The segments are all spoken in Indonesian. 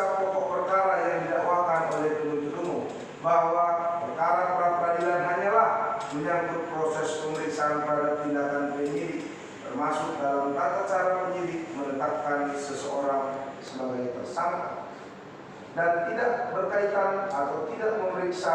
pokok perkara yang didakwakan oleh penuntut umum bahwa perkara pra peradilan hanyalah menyangkut proses pemeriksaan pada tindakan penyidik, termasuk dalam tata cara penyidik menetapkan seseorang sebagai tersangka, dan tidak berkaitan atau tidak memeriksa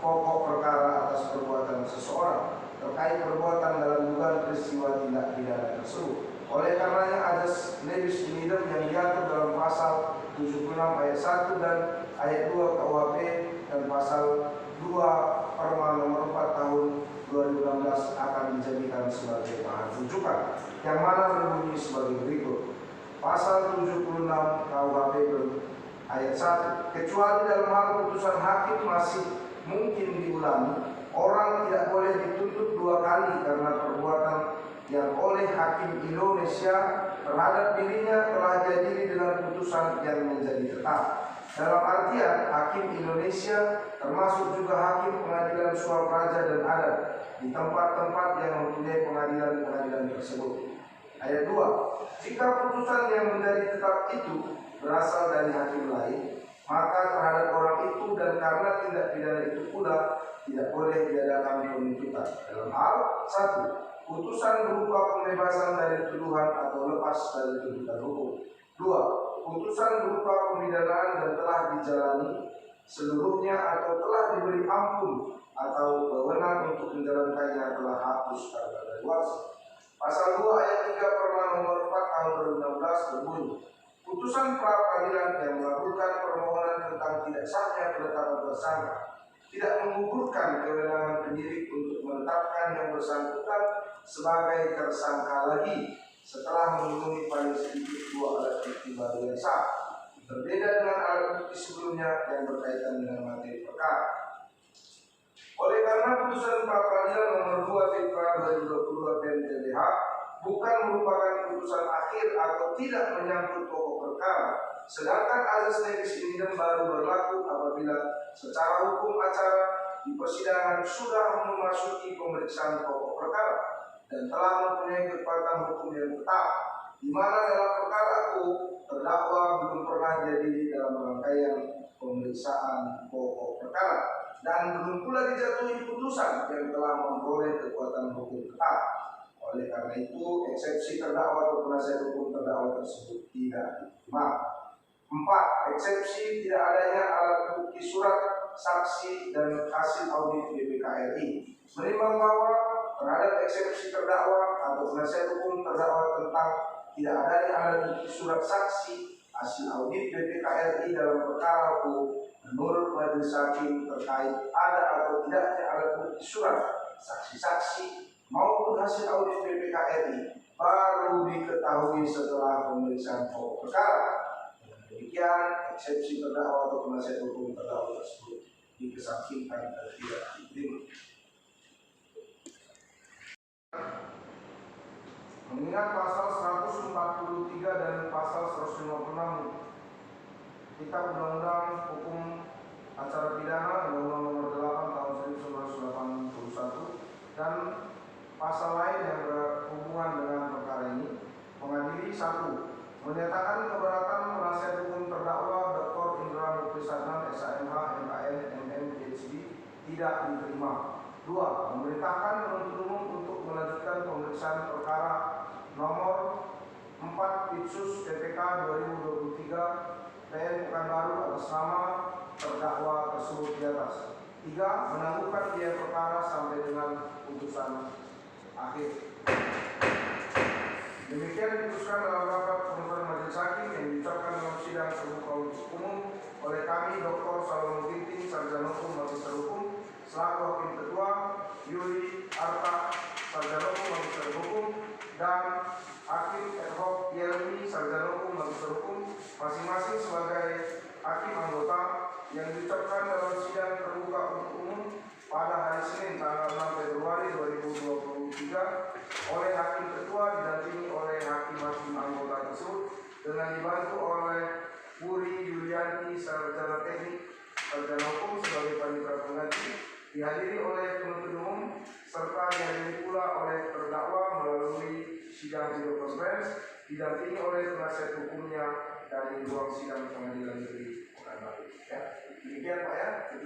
pokok perkara atas perbuatan seseorang terkait perbuatan dalam dugaan peristiwa tindak pidana tersebut. Oleh karenanya azas lebis in idem yang diatur dalam pasal 76 ayat 1 dan ayat 2 KUHP dan pasal 2 Perma nomor 4 tahun 2016 akan dijadikan sebagai bahan rujukan, yang mana berbunyi sebagai berikut. Pasal 76 KUHP ayat 1, kecuali dalam hal putusan hakim masih mungkin diulangi, orang tidak boleh dituntut dua kali karena perbuatan yang oleh hakim Indonesia terhadap dirinya telah jadi dengan putusan yang menjadi tetap. Dalam artian hakim Indonesia termasuk juga hakim pengadilan suap raja dan adat di tempat-tempat yang mempunyai pengadilan-pengadilan tersebut. Ayat 2, jika putusan yang menjadi tetap itu berasal dari hakim lain, maka terhadap orang itu dan karena tindak pidana itu pula tidak boleh diadakan penuntutan dalam hal 1. Putusan berupa pembebasan dari tuduhan atau lepas dari tuntutan hukum. 2. Putusan berupa pemidanaan dan telah dijalani seluruhnya atau telah diberi ampun atau wewenang untuk menjalankannya telah hapus karena daluarsa. Pasal 2 ayat 3 Perma nomor 4 tahun 2016 berbunyi, putusan pra peradilan yang mengabulkan permohonan tentang tidak sahnya penetapan tersangka tidak menggugurkan kewenangan penyidik untuk menetapkan yang bersangkutan sebagai tersangka lagi setelah memenuhi paling sedikit 2 alat bukti baru yang sah, berbeda dengan alat bukti sebelumnya yang berkaitan dengan materi perkara. Oleh karena putusan pra peradilan nomor 2 Fitra 2022 PMTBH bukan merupakan putusan akhir atau tidak menyangkut pokok perkara, sedangkan azas legis in idem baru berlaku apabila secara hukum acara di persidangan sudah memasuki pemeriksaan pokok perkara dan telah mempunyai kekuatan hukum yang tetap, di mana dalam perkara itu terdakwa belum pernah jadi dalam rangkaian pemeriksaan pokok perkara dan belum pula dijatuhi putusan yang telah memperoleh kekuatan hukum tetap. Oleh karena itu, eksepsi terdakwa atau penasihat hukum terdakwa tersebut tidak diterima. 4. Eksepsi tidak adanya alat bukti surat, saksi, dan hasil audit BPK-RI. Menimbang bahwa terhadap eksepsi terdakwa atau penasihat hukum terdakwa tentang tidak adanya alat bukti surat, saksi, hasil audit BPK-RI dalam perkara hukum, menurut majelis hakim terkait ada atau tidaknya alat bukti surat, saksi-saksi, maupun hasil audit BPK-RI baru diketahui setelah pemeriksaan pokok perkara. Demikian, eksepsi terdakwa atau penasihat hukum terdakwa tersebut dikesampingkan dan tidak diterima. Mengingat pasal 143 dan pasal 156 Kitab Undang-Undang Hukum Acara Pidana Undang-Undang Nomor 8 Tahun 1981 dan pasal lain yang berhubungan dengan perkara ini, mengadili 1. Menyatakan keberatan penasihat hukum terdakwa Dr. Indra Mukti Sadnan, SHMH, MKN, MM, PhD tidak diterima. 2. Memerintahkan penuntut umum untuk melanjutkan pemeriksaan perkara nomor 4 Itsus PPK 2023 PN Pekanbaru atas nama terdakwa tersebut di atas. 3. Menangguhkan biaya perkara sampai dengan putusan akhir. Demikian diputuskan dalam rapat pengurusan majelis hakim yang diucapkan dalam sidang terbuka untuk umum oleh kami Dr. Salomon Ginting, Sarjana Hukum Magister Hukum, selaku Hakim Ketua, Yuli Arta, Sarjana Hukum Magister Hukum, dan Hakim ad hoc Yelmi, Sarjana Hukum Magister Hukum, masing-masing sebagai hakim anggota, yang diucapkan dalam sidang terbuka untuk umum pada hari Senin tanggal 6 Februari 2023 oleh Hakim Ketua didampingi oleh hakim-hakim anggota tersebut dengan dibantu oleh Puri Yulianti, Sarjana Teknik, Sarjana Hukum sebagai panitera pengganti, dihadiri oleh penuntut umum serta dihadiri pula oleh terdakwa melalui sidang video conference, didampingi oleh penasihat hukumnya dari ruang sidang pengadilan negeri Demikian Pak ya.